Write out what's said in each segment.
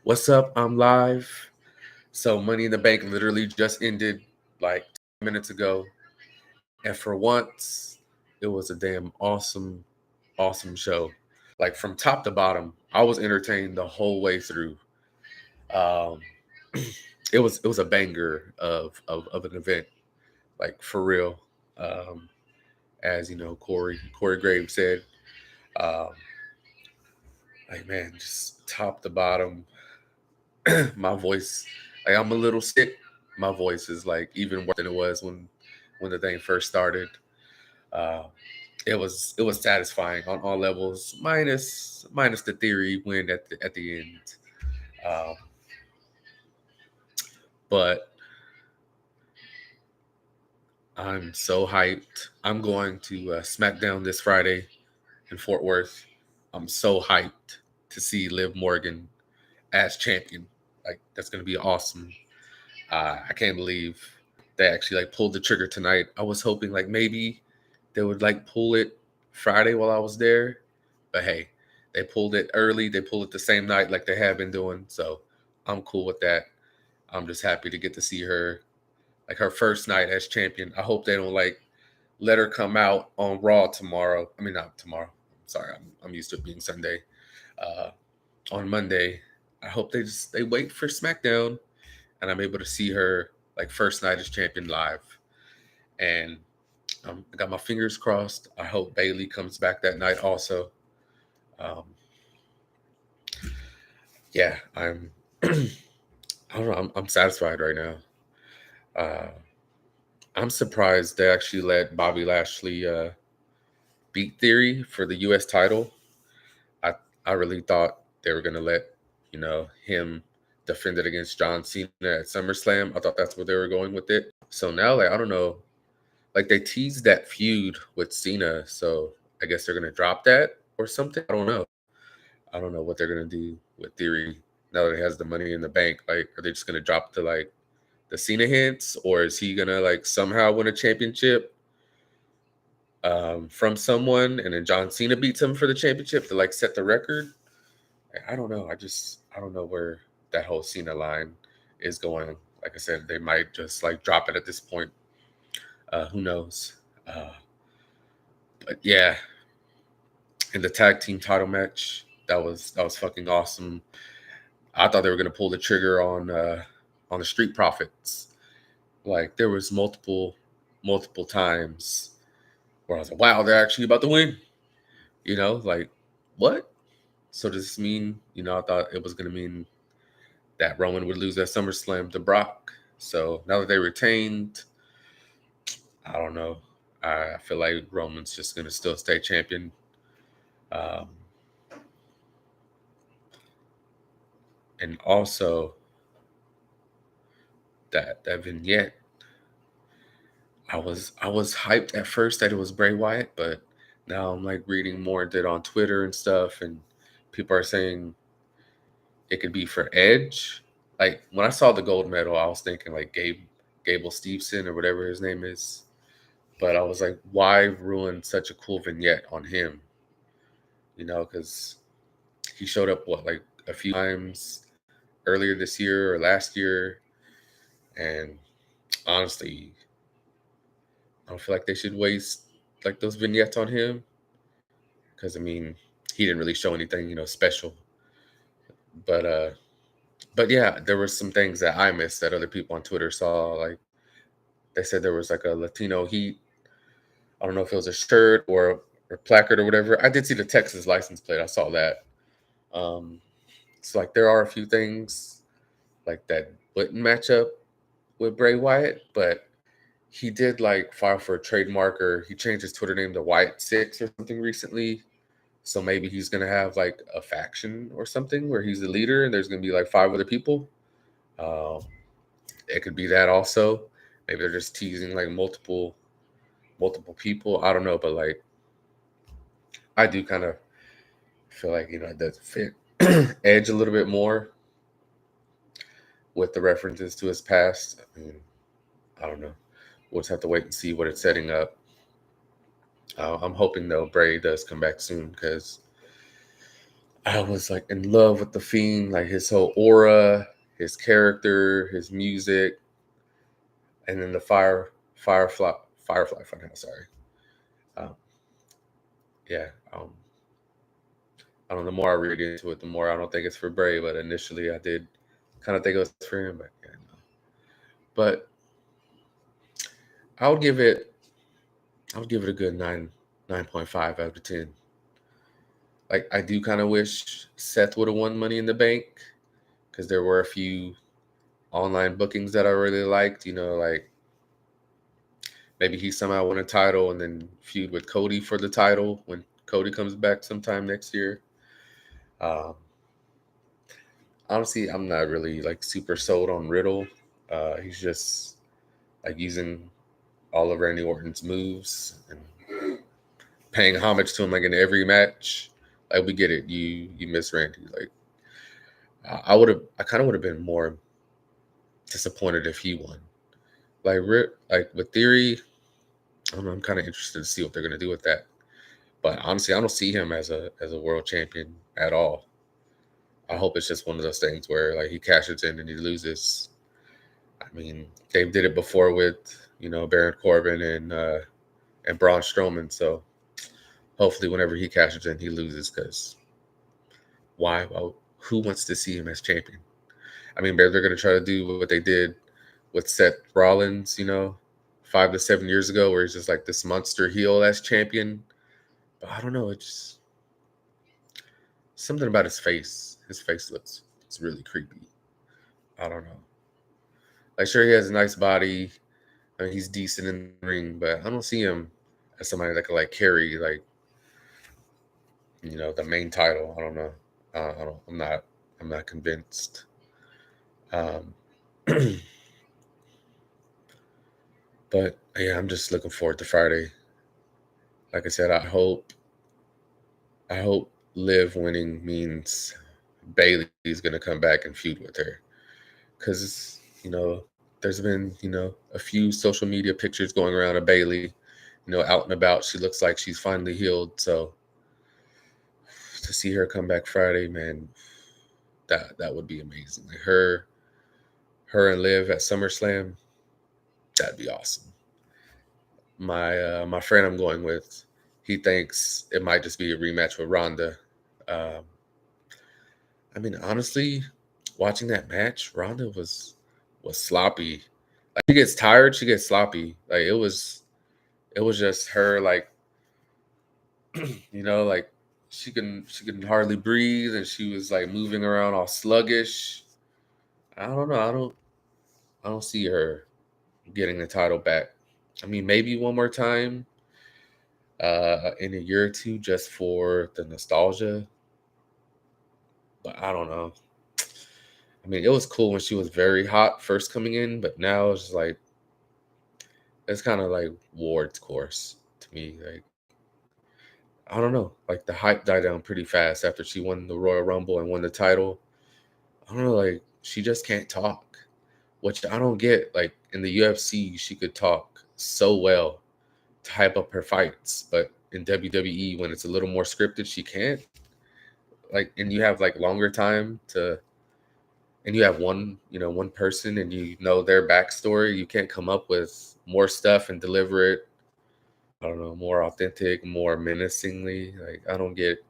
What's up? I'm live. So Money in the Bank literally just ended like 10 minutes ago. And for once, it was a damn awesome show. Like from top to bottom, I was entertained the whole way through. Um, it was a banger of an event, like for real. Um, as you know, Corey Graves said, um, like man, just top to bottom, my voice, like I'm a little sick. My voice is like even worse than it was when the thing first started. Uh, it was satisfying on all levels, minus the theory win at the end. Um, but I'm so hyped. I'm going to SmackDown this Friday in Fort Worth. I'm so hyped to see Liv Morgan as champion. Like that's gonna be awesome. I can't believe they actually like pulled the trigger tonight. I was hoping like maybe they would like pull it Friday while I was there, but hey, they pulled it early. They pulled it the same night like they have been doing. So I'm cool with that. I'm just happy to get to see her like her first night as champion. I hope they don't like let her come out on Raw tomorrow. I mean not tomorrow. Sorry, I'm used to it being Sunday. Uh, on Monday. I hope they wait for SmackDown and I'm able to see her like first night as champion live. And I got my fingers crossed. I hope Bailey comes back that night also. Um, yeah, I don't know. I'm satisfied right now. Uh, I'm surprised they actually let Bobby Lashley beat Theory for the U.S. title. I I really thought they were gonna let him defend it against John Cena at SummerSlam. I thought that's where they were going with it. So now, like, I don't know. Like they teased that feud with Cena, so I guess they're gonna drop that or something. I don't know. I don't know what they're gonna do with Theory now that he has the money in the bank. Like, are they just gonna drop the Cena hints, or is he gonna like somehow win a championship from someone, and then John Cena beats him for the championship to like set the record? I don't know. I don't know where that whole Cena line is going. Like I said, they might just like drop it at this point. Who knows? Uh, but yeah, in the tag team title match. That was fucking awesome. I thought they were gonna pull the trigger on the Street Profits. Like there was multiple times where I was like, wow, they're actually about to win. Like what? So does this mean, I thought it was gonna mean that Roman would lose that SummerSlam to Brock. So now that they retained, I don't know. I feel like Roman's just gonna still stay champion. Um, and also that vignette, I was hyped at first that it was Bray Wyatt, but now I'm like reading more into it on Twitter and stuff, and people are saying it could be for Edge. Like when I saw the gold medal, I was thinking like Gable Steveson or whatever his name is, but I was like, why ruin such a cool vignette on him? Because he showed up like a few times earlier this year or last year, and honestly, I don't feel like they should waste like those vignettes on him because I mean he didn't really show anything special. But yeah, there were some things that I missed that other people on Twitter saw. Like they said there was like a Latino heat. I don't know if it was a shirt or placard or whatever. I did see the Texas license plate. I saw that. Um, so like there are a few things like that wouldn't match up with Bray Wyatt, but he did like file for a trademark or he changed his Twitter name to Wyatt6 or something recently. So maybe he's gonna have like a faction or something where he's the leader and there's gonna be like five other people. Um, it could be that also. Maybe they're just teasing like multiple people. I don't know, but like I do kind of feel like it does fit Edge a little bit more with the references to his past. I mean, I don't know. We'll just have to wait and see what it's setting up. I'm hoping though Bray does come back soon because I was like in love with the Fiend, like his whole aura, his character, his music, and then the Firefly Funhouse. Sorry, um, yeah. I don't know. The more I read into it, the more I don't think it's for Bray. But initially, I did kind of think it was for him. But yeah, no. But I would give it. I would give it a good 9.5 out of 10. Like I do kind of wish Seth would have won Money in the Bank because there were a few online bookings that I really liked. Like maybe he somehow won a title and then feud with Cody for the title when Cody comes back sometime next year. Um, Honestly, I'm not really like super sold on Riddle. He's just like using all of Randy Orton's moves and paying homage to him like in every match. Like we get it, you miss Randy. Like I kind of would have been more disappointed if he won. Like with Theory, I don't know. I'm kind of interested to see what they're gonna do with that. But honestly, I don't see him as a world champion at all. I hope it's just one of those things where like he cashes in and he loses. I mean, they did it before with Baron Corbin and Braun Strowman. So hopefully, whenever he cashes in, he loses because why? Well, who wants to see him as champion? I mean, they're going to try to do what they did with Seth Rollins, 5 to 7 years ago, where he's just like this monster heel as champion. But I don't know. It's just something about his face. His face looks it's really creepy. I don't know. Like, sure, he has a nice body. I mean, he's decent in the ring, but I don't see him as somebody that could like carry like the main title. I don't know. I don't. I'm not. I'm not convinced. Um, but yeah, I'm just looking forward to Friday. Like I said, I hope Liv winning means Bailey's gonna come back and feud with her because there's been a few social media pictures going around of Bailey, out and about. She looks like she's finally healed. So to see her come back Friday, man, that would be amazing. Like her and Liv at SummerSlam, that'd be awesome. My friend I'm going with, he thinks it might just be a rematch with Ronda. Um, I mean, honestly, watching that match, Ronda was sloppy. Like she gets tired, she gets sloppy. Like it was just her like like she can hardly breathe and she was like moving around all sluggish. I don't know. I don't see her getting the title back. I mean, maybe one more time in a year or two just for the nostalgia. But I don't know. I mean, it was cool when she was very hot first coming in, but now it's just like it's kind of like Ward's course to me. Like I don't know. Like the hype died down pretty fast after she won the Royal Rumble and won the title. I don't know. Like she just can't talk, which I don't get. Like in the UFC, she could talk so well to hype up her fights, but in WWE, when it's a little more scripted, she can't. Like, and you have like longer time to, and you have one person, and their backstory. You can't come up with more stuff and deliver it. I don't know, more authentic, more menacingly. Like, I don't get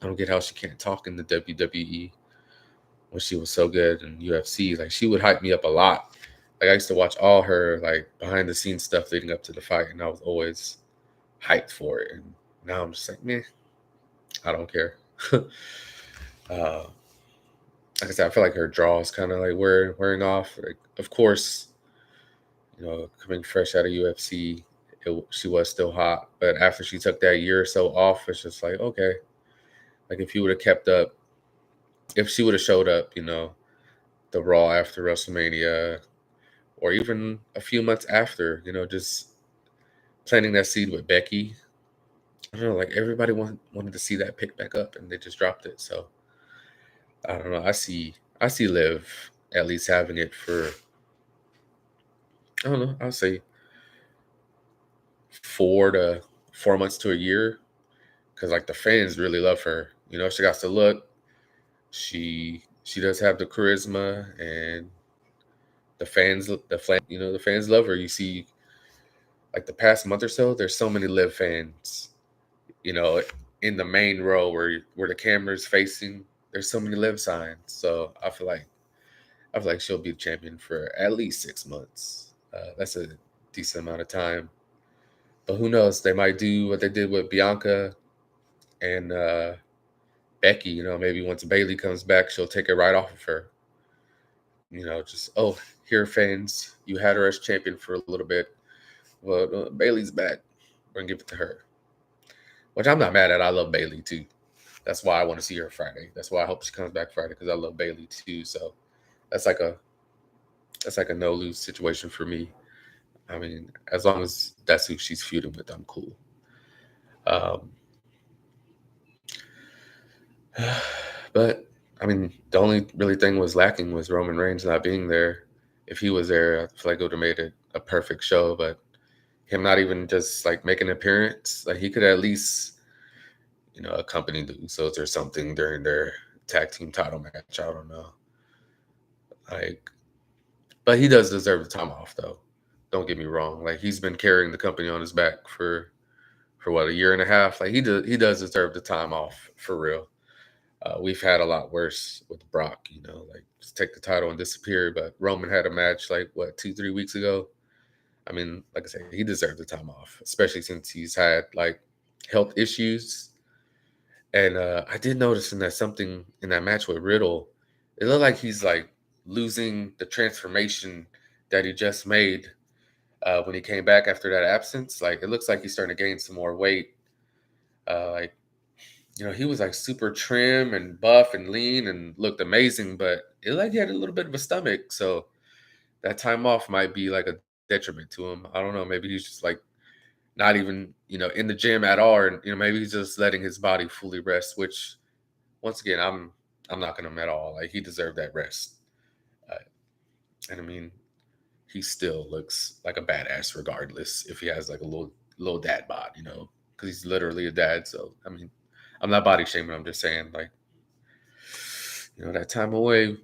how she can't talk in the WWE when she was so good in UFC. Like, she would hype me up a lot. Like, I used to watch all her like behind the scenes stuff leading up to the fight, and I was always hyped for it. And now I'm just like, meh, I don't care. uh, like I said, I feel like her draw is kind of like wearing off. Like, of course, coming fresh out of UFC, she was still hot. But after she took that year or so off, it's just like, okay, like if you would have kept up, if she would have showed up, the Raw after WrestleMania, or even a few months after, just planting that seed with Becky. I don't know, like everybody wanted to see that pick back up, and they just dropped it. So I don't know. I see Liv at least having it for I don't know. I'll say 4 months to a year because like the fans really love her. She got to look. She does have the charisma, and the fans love her. You see, like the past month or so, there's so many Liv fans. You know, in the main row where the camera's facing, there's so many Liv signs. So I feel like she'll be the champion for at least 6 months. That's a decent amount of time. But who knows? They might do what they did with Bianca and Becky. Maybe once Bailey comes back, she'll take it right off of her. Just here, fans, you had her as champion for a little bit. Well, Bailey's back. We're gonna give it to her, which I'm not mad at. I love Bailey too. That's why I want to see her Friday. That's why I hope she comes back Friday because I love Bailey too. So that's like a that's like a no lose situation for me. I mean, as long as that's who she's feuding with, I'm cool. Um, but I mean, the only really thing was lacking was Roman Reigns not being there. If he was there, I feel like it would have made it a perfect show. But him not even just like make an appearance, like he could at least, accompany the Usos or something during their tag team title match. I don't know. Like, but he does deserve the time off, though. Don't get me wrong. Like he's been carrying the company on his back for what, a year and a half. Like he does deserve the time off for real. We've had a lot worse with Brock, like just take the title and disappear. But Roman had a match like what 2-3 weeks ago. I mean, like I said, he deserved the time off, especially since he's had like health issues. And I did notice in that something in that match with Riddle, it looked like he's like losing the transformation that he just made when he came back after that absence. Like it looks like he's starting to gain some more weight. Like he was like super trim and buff and lean and looked amazing, but it like he had a little bit of a stomach. So that time off might be like a detriment to him. I don't know. Maybe he's just like not even, in the gym at all. And, maybe he's just letting his body fully rest, which once again, I'm not gonna at all. Like he deserved that rest. Uh, and I mean, he still looks like a badass regardless if he has like a little dad bod, because he's literally a dad. So I mean, I'm not body shaming. I'm just saying like, that time away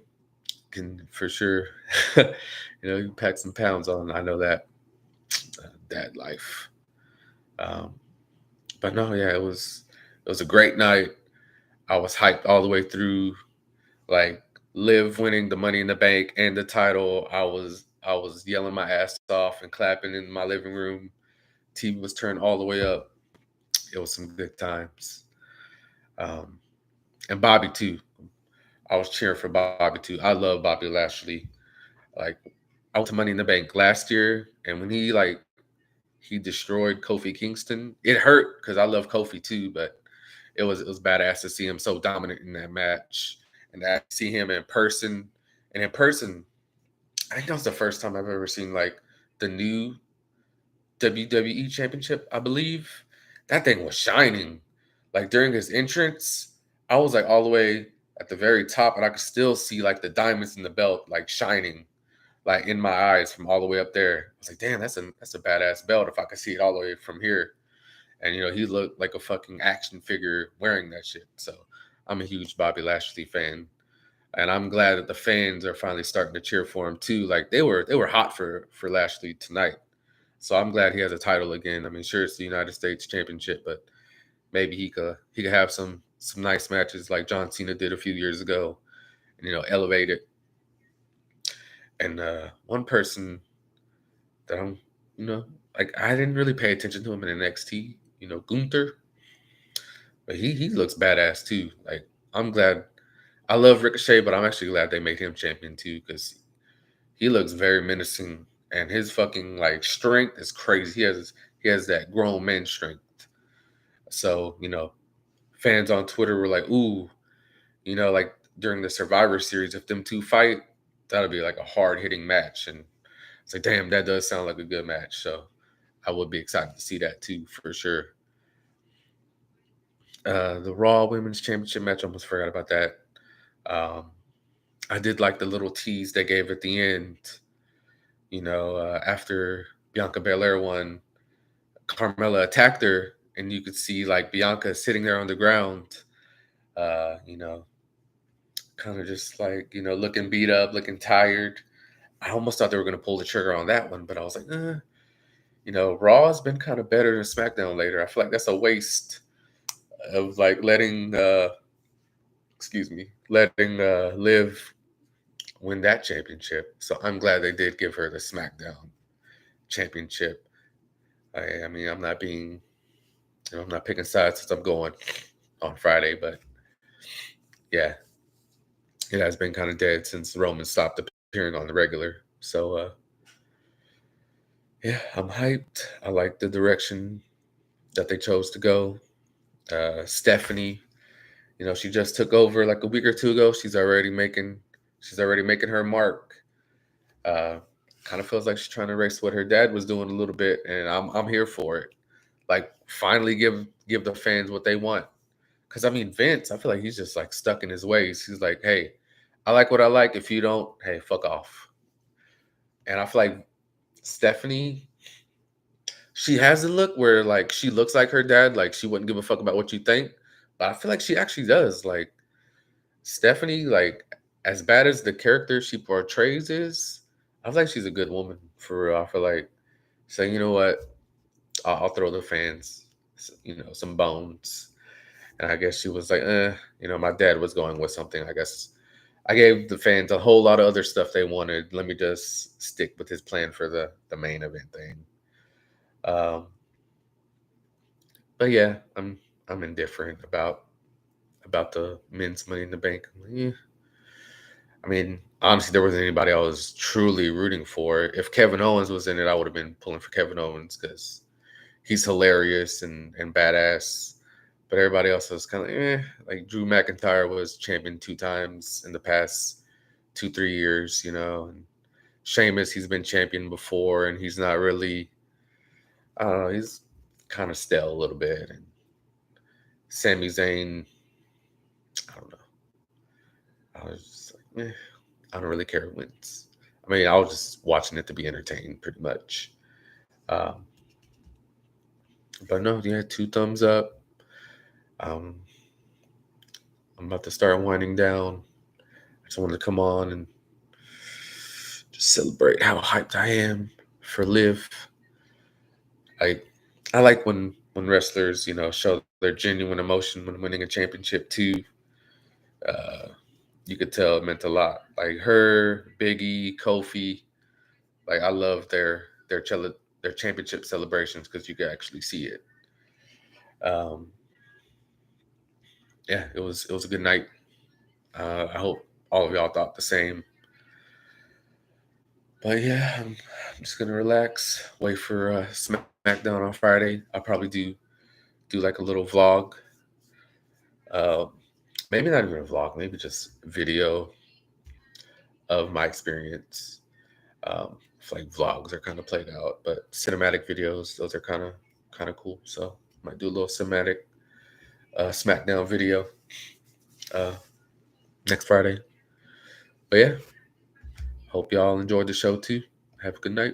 can for sure, you pack some pounds on. I know that dad life. Um, but no, yeah, it was a great night. I was hyped all the way through. Like Liv winning the Money in the Bank and the title, I was yelling my ass off and clapping in my living room. TV was turned all the way up. It was some good times. Um, and Bobby too. I was cheering for Bobby too. I love Bobby Lashley. Like I went to Money in the Bank last year, and when he destroyed Kofi Kingston, it hurt because I love Kofi too. But it was badass to see him so dominant in that match, and to see him in person. And in person, I think that was the first time I've ever seen like the new WWE Championship. I believe that thing was shining. Like during his entrance, I was like all the way at the very top, and I could still see like the diamonds in the belt like shining like in my eyes from all the way up there. I was like, damn, that's a badass belt if I could see it all the way from here. And he looked like a fucking action figure wearing that shit. So I'm a huge Bobby Lashley fan. And I'm glad that the fans are finally starting to cheer for him too. Like they were hot for Lashley tonight. So I'm glad he has a title again. I mean, sure it's the United States Championship, but maybe he could have some nice matches like John Cena did a few years ago, and elevate it. And one person that you know, like I didn't really pay attention to him in NXT, Gunther, but he looks badass too. Like I'm glad. I love Ricochet, but I'm actually glad they made him champion too because he looks very menacing, and his fucking like strength is crazy. He has that grown man strength. So fans on Twitter were like, "Ooh, like during the Survivor Series, if them two fight, that'll be like a hard hitting match." And it's like, damn, that does sound like a good match. So I would be excited to see that too for sure. The Raw Women's Championship match, I almost forgot about that. Um, I did like the little tease they gave at the end. After Bianca Belair won, Carmella attacked her, and you could see like Bianca sitting there on the ground. You know, kind of just like, looking beat up, looking tired. I almost thought they were going to pull the trigger on that one, but I was like, Raw has been kind of better than SmackDown later. I feel like that's a waste of like letting Liv win that championship. So I'm glad they did give her the SmackDown championship. I mean, I'm not picking sides since I'm going on Friday, but yeah, it has been kind of dead since Roman stopped appearing on the regular. So yeah, I'm hyped. I like the direction that they chose to go. Stephanie, she just took over like a week or two ago. She's already making her mark. Uh, Kind of feels like she's trying to erase what her dad was doing a little bit, and I'm here for it. Like, finally give the fans what they want. Because I mean, Vince, I feel like he's just like stuck in his ways. He's like, hey, I like what I like. If you don't, hey, fuck off. And I feel like Stephanie, she has a look where like she looks like her dad, like she wouldn't give a fuck about what you think. But I feel like she actually does. Like Stephanie, like as bad as the character she portrays is, I feel like she's a good woman for real. I feel like saying, you know what, I'll throw the fans, some bones. And I guess she was like, my dad was going with something. I guess I gave the fans a whole lot of other stuff they wanted. Let me just stick with his plan for the main event thing. Um, but yeah, I'm indifferent about the men's Money in the Bank. I mean, honestly, there wasn't anybody I was truly rooting for. If Kevin Owens was in it, I would have been pulling for Kevin Owens because he's hilarious and badass. But everybody else was kind of like Drew McIntyre was champion 2 times in the past 2-3 years, and Sheamus, he's been champion before, and he's not really. I don't know. He's kind of stale a little bit, and Sami Zayn, I don't know. I was just like, I don't really care who wins. I mean, I was just watching it to be entertained, pretty much. Um, but no, yeah, 2 thumbs up. Um, I'm about to start winding down. I just wanted to come on and just celebrate how hyped I am for Liv. I I like when wrestlers, show their genuine emotion when winning a championship too. Uh, you could tell it meant a lot. Like her, Biggie, Kofi. Like I love their championship celebrations because you could actually see it. Um, yeah, it was a good night. I hope all of y'all thought the same. But yeah, I'm just gonna relax, wait for SmackDown on Friday. I'll probably do like a little vlog. Uh, Maybe not even a vlog, maybe just video of my experience. I feel like vlogs are kind of played out, but cinematic videos, those are kind of cool. So might do a little cinematic SmackDown video uh, next Friday. But yeah, hope y'all enjoyed the show too. Have a good night.